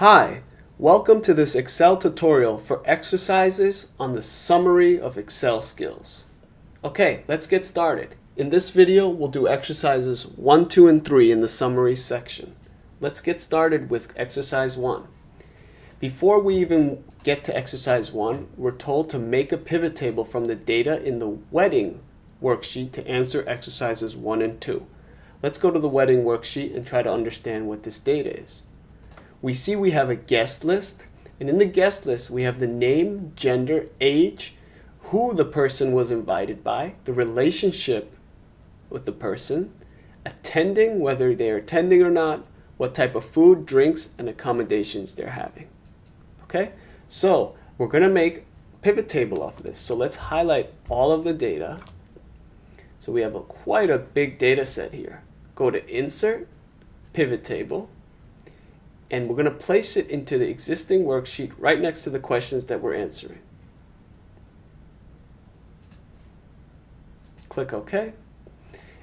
Hi, welcome to this Excel tutorial for exercises on the summary of Excel skills. Okay, let's get started. In this video, we'll do exercises 1, 2, and 3 in the summary section. Let's get started with exercise 1. Before we even get to exercise 1, we're told to make a pivot table from the data in the wedding worksheet to answer exercises 1 and 2. Let's go to the wedding worksheet and try to understand what this data is. We see we have a guest list, and in the guest list we have the name, gender, age, who the person was invited by, the relationship with the person, attending, whether they're attending or not, what type of food, drinks, and accommodations they're having. Okay, so we're going to make a pivot table off of this. So let's highlight all of the data. So we have quite a big data set here. Go to Insert, Pivot Table, and we're going to place it into the existing worksheet right next to the questions that we're answering. Click OK,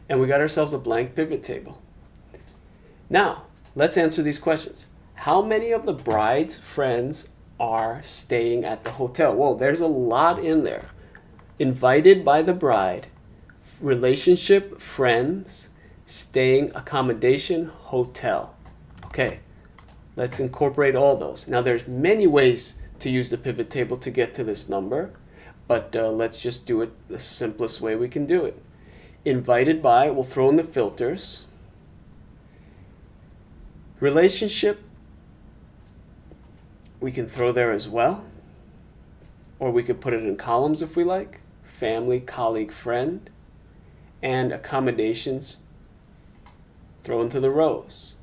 and we got ourselves a blank pivot table. Now, let's answer these questions. How many of the bride's friends are staying at the hotel? Well, there's a lot in there. Invited by the bride, relationship, friends, staying, accommodation, hotel. Okay. Let's incorporate all those. Now there's many ways to use the pivot table to get to this number, but let's just do it the simplest way we can do it. Invited by, we'll throw in the filters. Relationship, we can throw there as well, or we could put it in columns if we like. Family, colleague, friend, and accommodations, throw into the rows.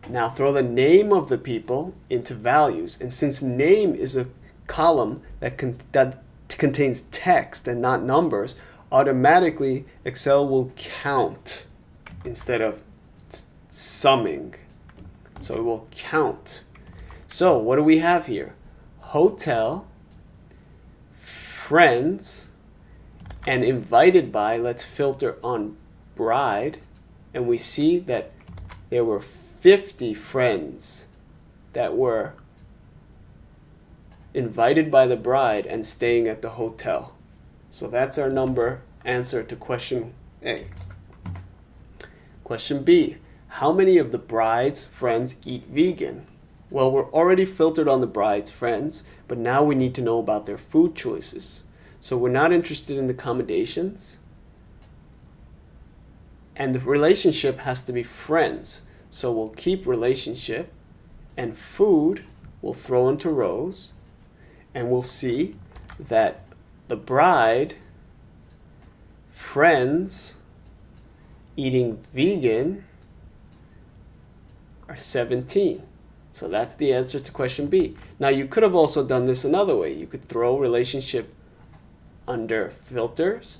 Now throw the name of the people into values, and since name is a column that contains text and not numbers, automatically Excel will count instead of summing. So it will count. So what do we have here? Hotel, friends, and invited by. Let's filter on bride, and we see that there were 50 friends that were invited by the bride and staying at the hotel. So that's our answer to question A. Question B, how many of the bride's friends eat vegan? Well, we're already filtered on the bride's friends, but now we need to know about their food choices. So we're not interested in the accommodations, and the relationship has to be friends. So we'll keep relationship, and food we'll throw into rows, and we'll see that the bride, friends, eating vegan are 17. So that's the answer to question B. Now you could have also done this another way. You could throw relationship under filters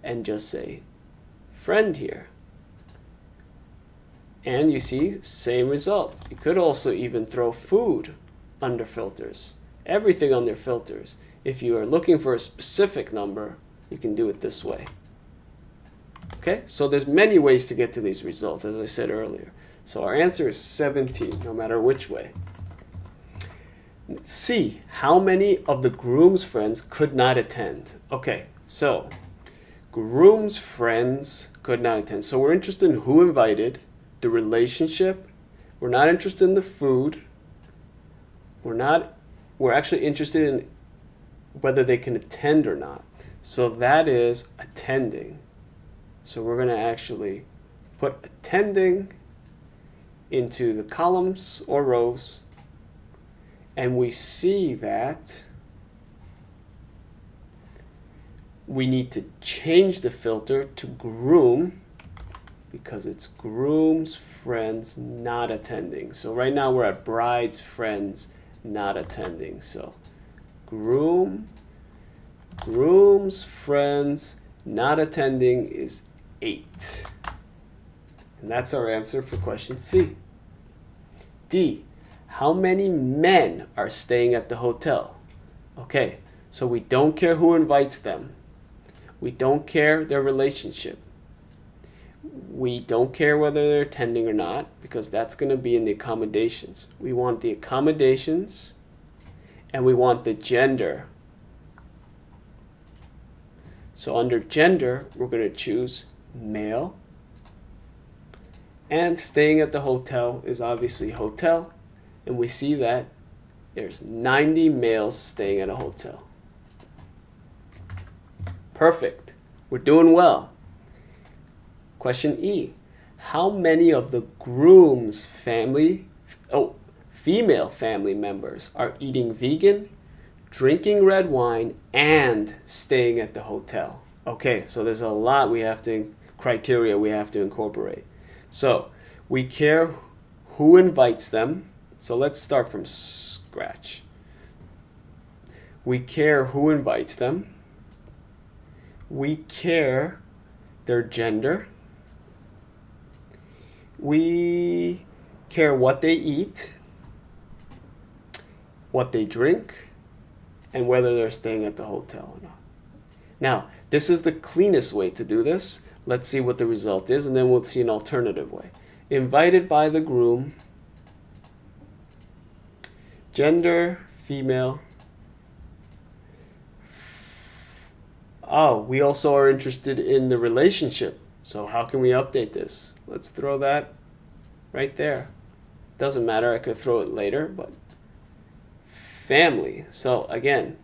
and just say friend here. And you see, same result. You could also even throw food under filters. Everything under filters. If you are looking for a specific number, you can do it this way. Okay, so there's many ways to get to these results, as I said earlier. So our answer is 17, no matter which way. C, how many of the groom's friends could not attend? Okay, so groom's friends could not attend. So we're interested in who invited, the relationship. We're not interested in the food. We're actually interested in whether they can attend or not. So that is attending. So we're going to actually put attending into the columns or rows, and we see that we need to change the filter to groom, because it's groom's friends not attending. So right now we're at bride's friends not attending. So groom's friends not attending is 8. And that's our answer for question C. D, how many men are staying at the hotel? Okay, so we don't care who invites them. We don't care their relationship. We don't care whether they're attending or not because that's going to be in the accommodations. We want the accommodations and we want the gender. So under gender, we're going to choose male. And staying at the hotel is obviously hotel. And we see that there's 90 males staying at a hotel. Perfect. We're doing well. Question E. How many of the groom's female family members are eating vegan, drinking red wine, and staying at the hotel? Okay, so there's a lot criteria we have to incorporate. So we care who invites them. So let's start from scratch. We care who invites them. We care their gender. We care what they eat, what they drink, and whether they're staying at the hotel or not. Now, this is the cleanest way to do this. Let's see what the result is, and then we'll see an alternative way. Invited by the groom, gender, female. Oh, we also are interested in the relationship. So how can we update this? Let's throw that right there. Doesn't matter, I could throw it later, but family. So again,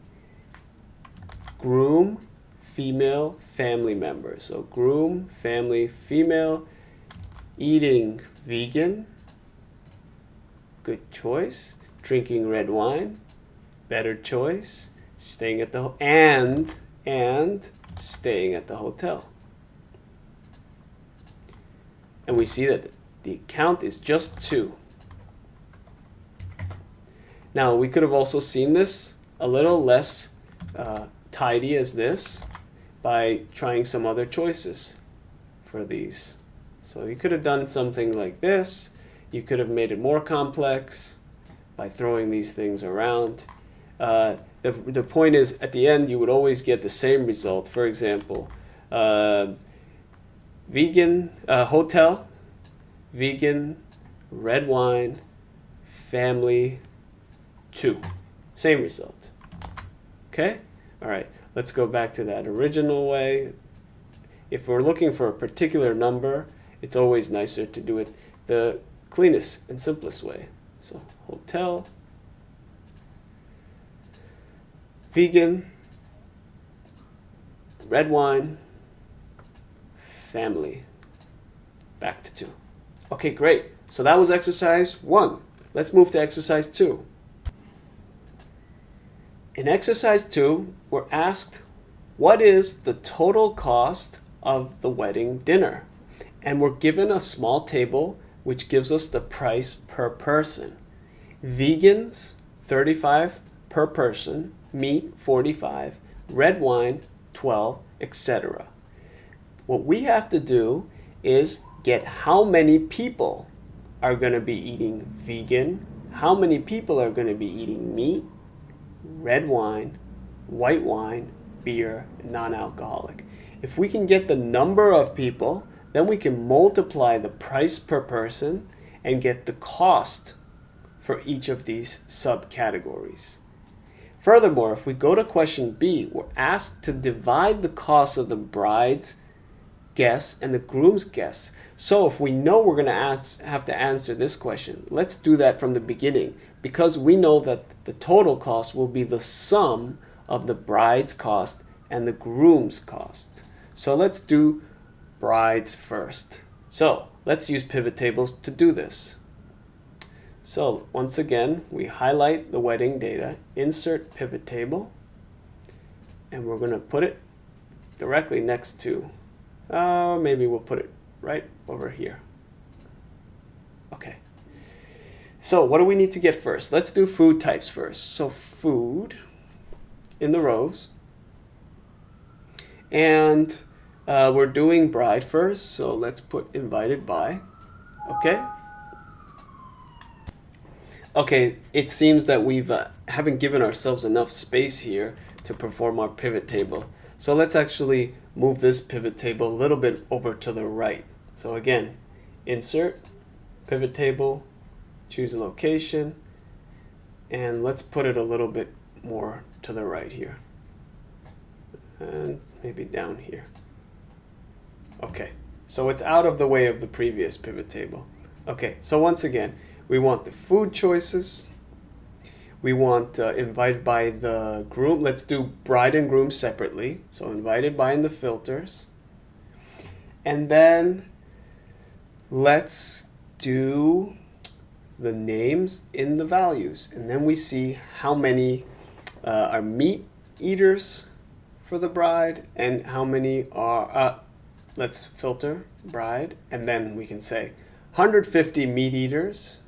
groom, female, family member. So groom, family, female, eating vegan, good choice. Drinking red wine, better choice. Staying at the and staying at the hotel. And we see that the count is just 2. Now, we could have also seen this a little less tidy as this by trying some other choices for these. So you could have done something like this. You could have made it more complex by throwing these things around. The point is, at the end, you would always get the same result. For example, vegan, hotel, vegan, red wine, family, 2. Same result. Okay? All right, let's go back to that original way. If we're looking for a particular number, it's always nicer to do it the cleanest and simplest way. So, hotel, vegan, red wine, family, back to 2. Okay, great. So that was exercise 1. Let's move to exercise 2. In exercise 2, we're asked, what is the total cost of the wedding dinner? And we're given a small table which gives us the price per person. Vegans, $35 per person. Meat, $45. Red wine, $12, etc. What we have to do is get how many people are going to be eating vegan, how many people are going to be eating meat, red wine, white wine, beer, and non-alcoholic. If we can get the number of people, then we can multiply the price per person and get the cost for each of these subcategories. Furthermore, if we go to question B, we're asked to divide the cost of the bride's guests and the groom's guests. So if we know we're going to have to answer this question, let's do that from the beginning, because we know that the total cost will be the sum of the bride's cost and the groom's cost. So let's do brides first. So let's use pivot tables to do this. So once again, we highlight the wedding data, insert pivot table, and we're going to put it directly next to, maybe we'll put it right over here. Okay. So what do we need to get first? Let's do food types first. So food in the rows. And we're doing bride first, so let's put invited by. Okay. Okay, it seems that we haven't given ourselves enough space here to perform our pivot table. So let's actually move this pivot table a little bit over to the right. So again, insert, pivot table, choose a location, and let's put it a little bit more to the right here. And maybe down here. Okay, so it's out of the way of the previous pivot table. Okay, so once again, we want the food choices. We want invited by the groom. Let's do bride and groom separately. So invited by in the filters. And then let's do the names in the values. And then we see how many are meat eaters for the bride and how many are, let's filter bride. And then we can say 150 meat eaters,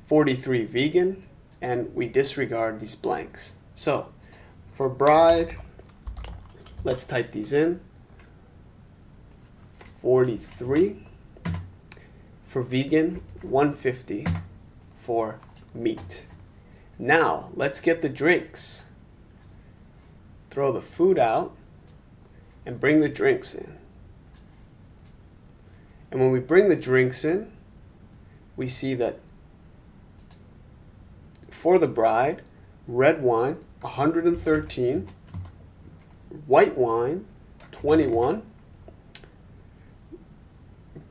43 vegan, and we disregard these blanks. So for bride, let's type these in. 43 for vegan, 150 for meat. Now let's get the drinks. Throw the food out and bring the drinks in. And when we bring the drinks in, we see that for the bride, red wine, 113, white wine, 21,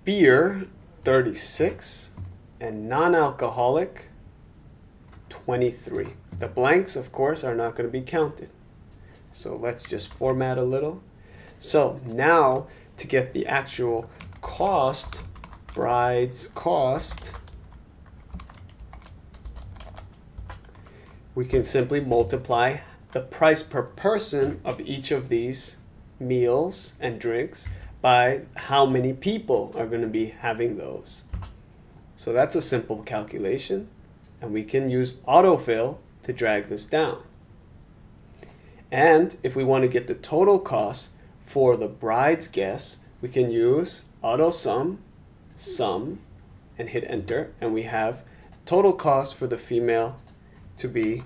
beer, 36, and non-alcoholic, 23. The blanks, of course, are not going to be counted. So let's just format a little. So now to get the actual cost, bride's cost, we can simply multiply the price per person of each of these meals and drinks by how many people are going to be having those. So that's a simple calculation, and we can use autofill to drag this down. And if we want to get the total cost for the bride's guests, we can use AutoSum, sum, and hit enter, and we have total cost for the female to be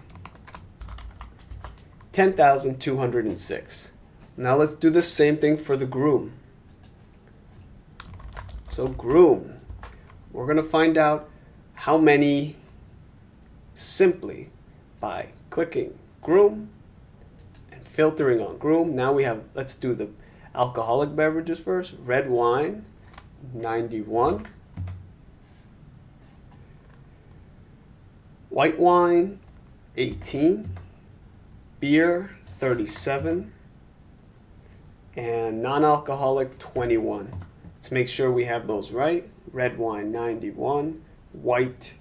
10,206. Now let's do the same thing for the groom. So groom, we're going to find out how many simply by clicking groom and filtering on groom. Now we have, let's do the alcoholic beverages first. Red wine, 91. White wine, 18. Beer, 37. And non-alcoholic, 21. Let's make sure we have those right. Red wine, 91. White,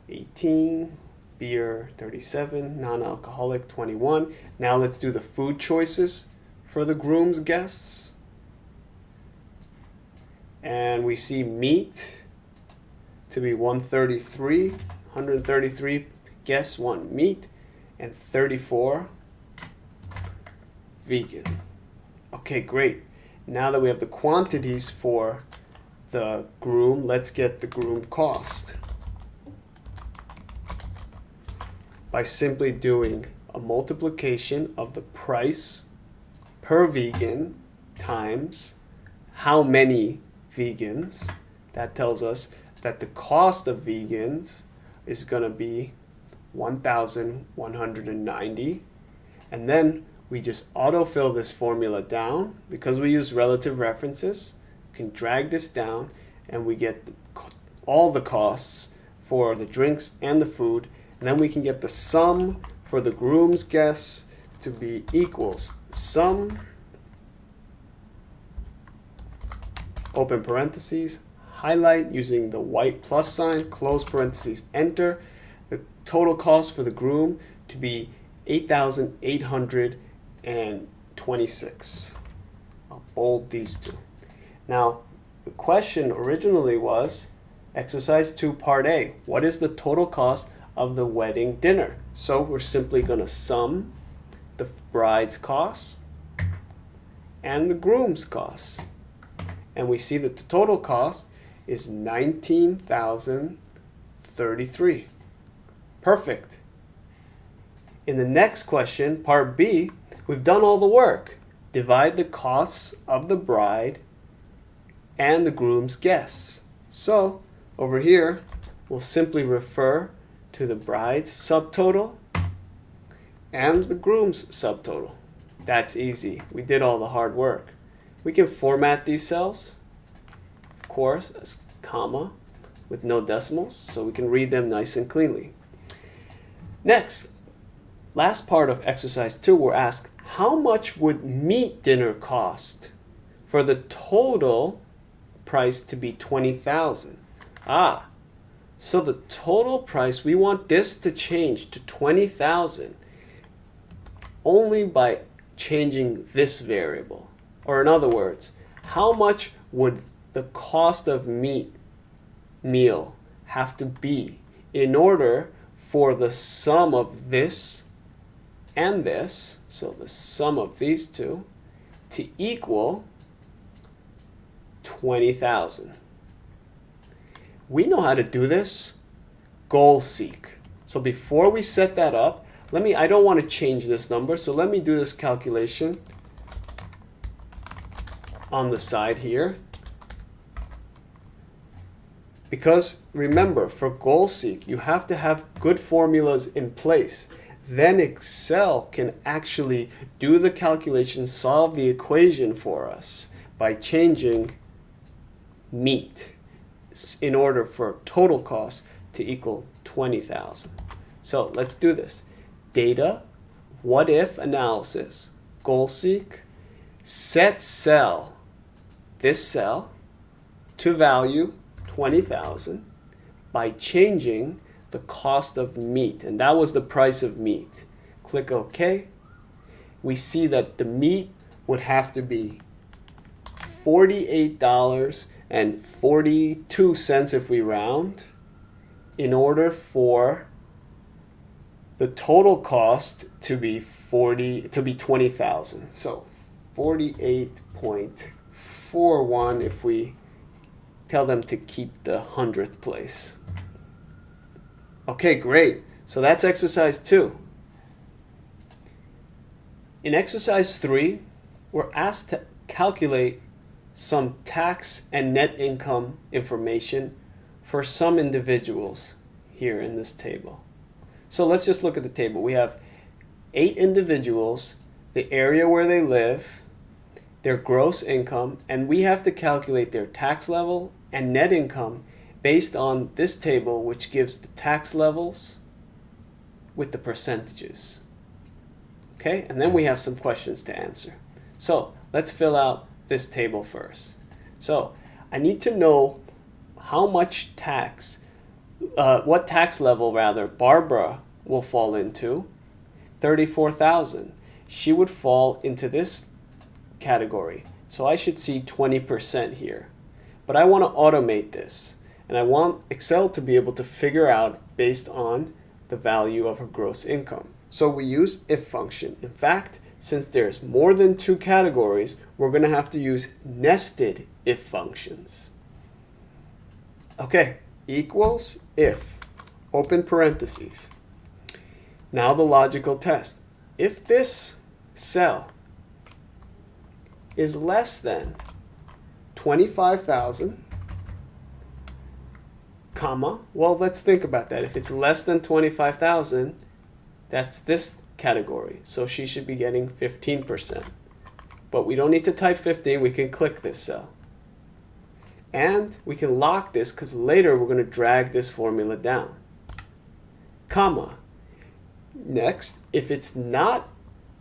18. Beer, 37. Non-alcoholic, 21. Now let's do the food choices for the groom's guests. And we see meat to be 133. 133 guests want meat, and 34 vegan. Okay, great. Now that we have the quantities for the groom, let's get the groom cost by simply doing a multiplication of the price per vegan times how many vegans. That tells us that the cost of vegans is going to be 1,190. And then we just autofill this formula down. Because we use relative references, we can drag this down and we get all the costs for the drinks and the food. And then we can get the sum for the groom's guests to be equals sum, open parentheses, highlight using the white plus sign, close parentheses, enter. The total cost for the groom to be 8,826. I'll bold these two. Now, the question originally was exercise 2 part A. What is the total cost of the wedding dinner? So we're simply going to sum the bride's cost and the groom's cost. And we see that the total cost is 19,033. Perfect. In the next question, part B, we've done all the work. Divide the costs of the bride and the groom's guests. So over here, we'll simply refer to the bride's subtotal and the groom's subtotal. That's easy. We did all the hard work. We can format these cells, of course, as comma with no decimals, so we can read them nice and cleanly. Next, last part of exercise 2, we're asked, how much would meat dinner cost for the total price to be $20,000? So the total price, we want this to change to $20,000 only by changing this variable. Or in other words, how much would the cost of meal have to be in order for the sum of this and this, so the sum of these two, to equal 20,000. We know how to do this. Goal seek. So before we set that up, I don't want to change this number, so let me do this calculation on the side here. Because remember, for goal seek, you have to have good formulas in place. Then Excel can actually do the calculation, solve the equation for us by changing meat in order for total cost to equal 20,000. So let's do this. Data, what if analysis, goal seek, set cell, this cell, to value 20,000 by changing the cost of meat, and that was the price of meat. Click OK. We see that the meat would have to be $48.42 if we round in order for the total cost to be 20,000. So 48.41 if we tell them to keep the 100th place. Okay, great. So that's exercise 2. In exercise 3, we're asked to calculate some tax and net income information for some individuals here in this table. So let's just look at the table. We have 8 individuals, the area where they live, their gross income, and we have to calculate their tax level and net income based on this table, which gives the tax levels with the percentages. Okay, and then we have some questions to answer. So let's fill out this table first. So I need to know how much tax, what tax level rather, Barbara will fall into. 34,000. She would fall into this category. So I should see 20% here. But I want to automate this. And I want Excel to be able to figure out based on the value of her gross income. So we use if function. In fact, since there's more than 2 categories, we're going to have to use nested if functions. Okay, equals if, open parentheses. Now the logical test. If this cell is less than 25,000, comma, well, let's think about that. If it's less than 25,000, that's this category. So she should be getting 15%. But we don't need to type 15. We can click this cell. And we can lock this because later we're going to drag this formula down. Comma. Next, if it's not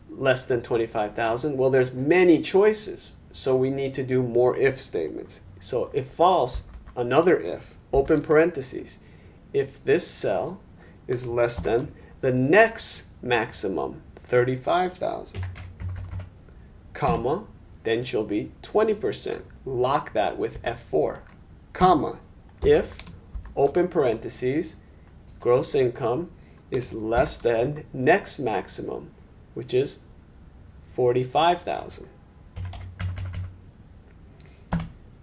less than 25,000, well, there's many choices. So we need to do more if statements. So if false, another if, open parentheses. If this cell is less than the next maximum, 35,000, comma, then she'll be 20%. Lock that with F4, comma, if, open parentheses, gross income is less than next maximum, which is 45,000.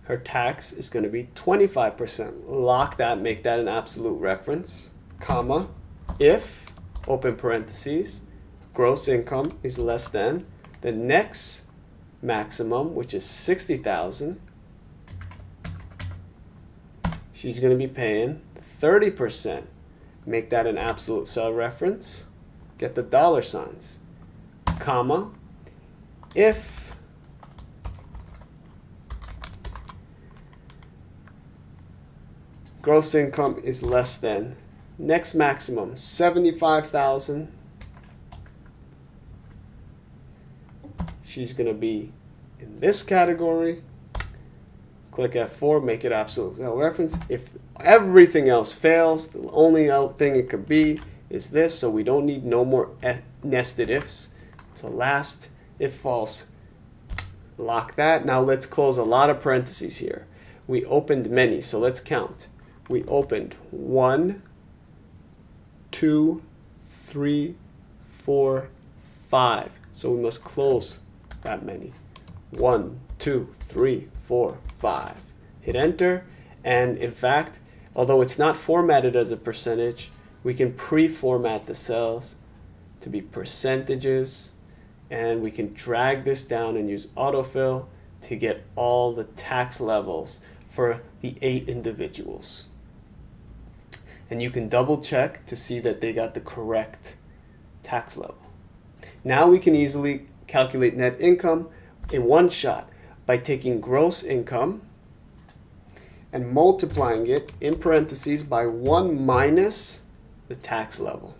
Her tax is going to be 25%. Lock that, make that an absolute reference, comma, if, open parentheses, gross income is less than the next maximum, which is 60,000, she's going to be paying 30%. Make that an absolute cell reference. Get the dollar signs, comma, if gross income is less than next maximum 75,000, she's going to be in this category. Click F4, make it absolute cell reference. If everything else fails, the only thing it could be is this, so we don't need no more nested ifs. So last if false, lock that. Now let's close a lot of parentheses here. We opened many, so let's count. We opened 1, 2, 3, 4, 5. So we must close that many. 1, 2, 3, 4, 5. Hit enter, and in fact, although it's not formatted as a percentage, we can pre-format the cells to be percentages, and we can drag this down and use autofill to get all the tax levels for the 8 individuals. And you can double check to see that they got the correct tax level. Now we can easily calculate net income in one shot by taking gross income and multiplying it in parentheses by 1 minus the tax level.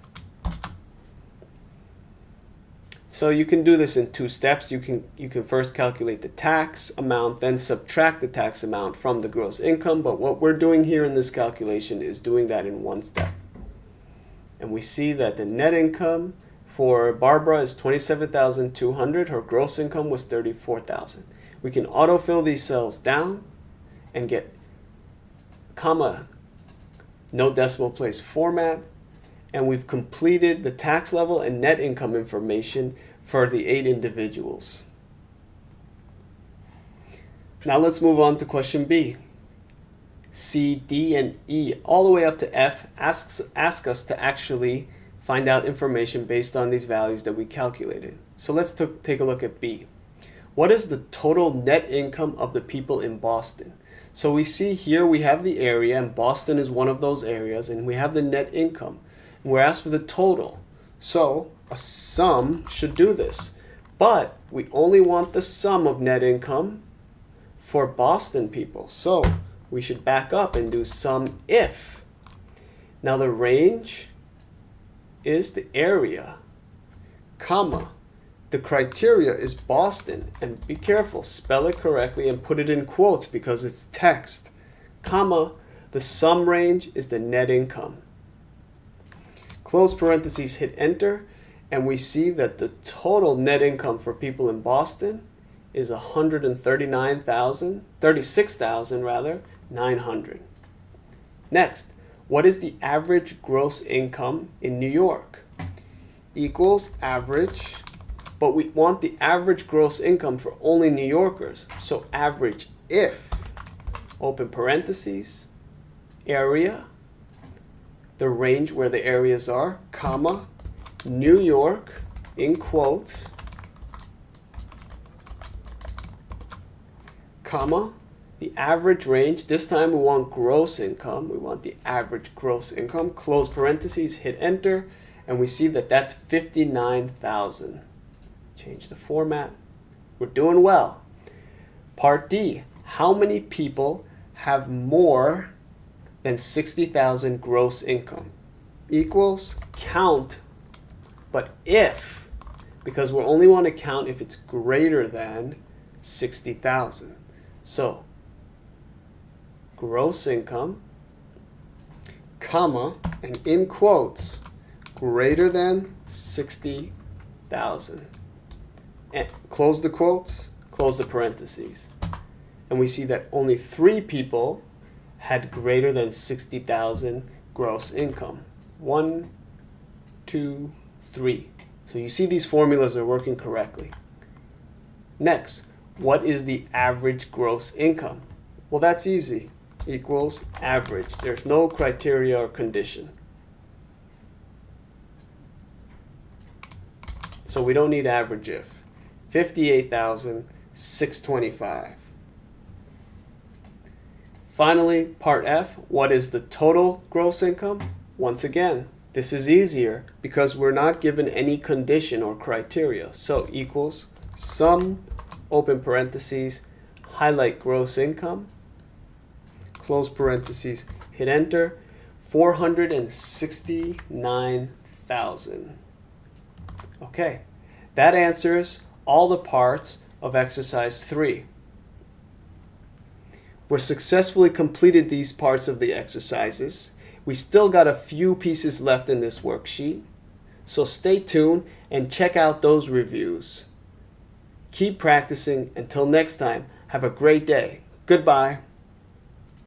So you can do this in 2 steps. You can first calculate the tax amount, then subtract the tax amount from the gross income. But what we're doing here in this calculation is doing that in 1 step. And we see that the net income for Barbara is $27,200. Her gross income was $34,000. We can autofill these cells down and get comma, no decimal place format, and we've completed the tax level and net income information for the 8 individuals. Now let's move on to question B. C, D, and E, all the way up to F, ask us to actually find out information based on these values that we calculated. So let's take a look at B. What is the total net income of the people in Boston? So we see here we have the area, and Boston is one of those areas, and we have the net income. And we're asked for the total. So a sum should do this. But we only want the sum of net income for Boston people. So we should back up and do sum if. Now the range is the area, comma. The criteria is Boston, and be careful, spell it correctly and put it in quotes because it's text, comma, the sum range is the net income. Close parentheses, hit enter, and we see that the total net income for people in Boston is $36,900. Next, what is the average gross income in New York? Equals average, but we want the average gross income for only New Yorkers. So average if, open parentheses, area, the range where the areas are, comma, New York, in quotes, comma, the average range. This time we want gross income. We want the average gross income. Close parentheses, hit enter, and we see that that's $59,000. Change the format. We're doing well. Part D, how many people have more than 60,000 gross income? Equals count, but if, because we only want to count if it's greater than 60,000. So gross income, comma, and in quotes, greater than 60,000. And close the quotes, close the parentheses. And we see that only 3 people had greater than 60,000 gross income. 1, 2, 3. So you see these formulas are working correctly. Next, what is the average gross income? Well, that's easy. Equals average. There's no criteria or condition. So we don't need average if. 58,625. Finally, part F, what is the total gross income? Once again, this is easier because we're not given any condition or criteria. So equals sum, open parentheses, highlight gross income, close parentheses, hit enter, 469,000. Okay, that answers all the parts of exercise 3. We're successfully completed these parts of the exercises. We still got a few pieces left in this worksheet, so stay tuned and check out those reviews. Keep practicing. Until next time, have a great day. Goodbye.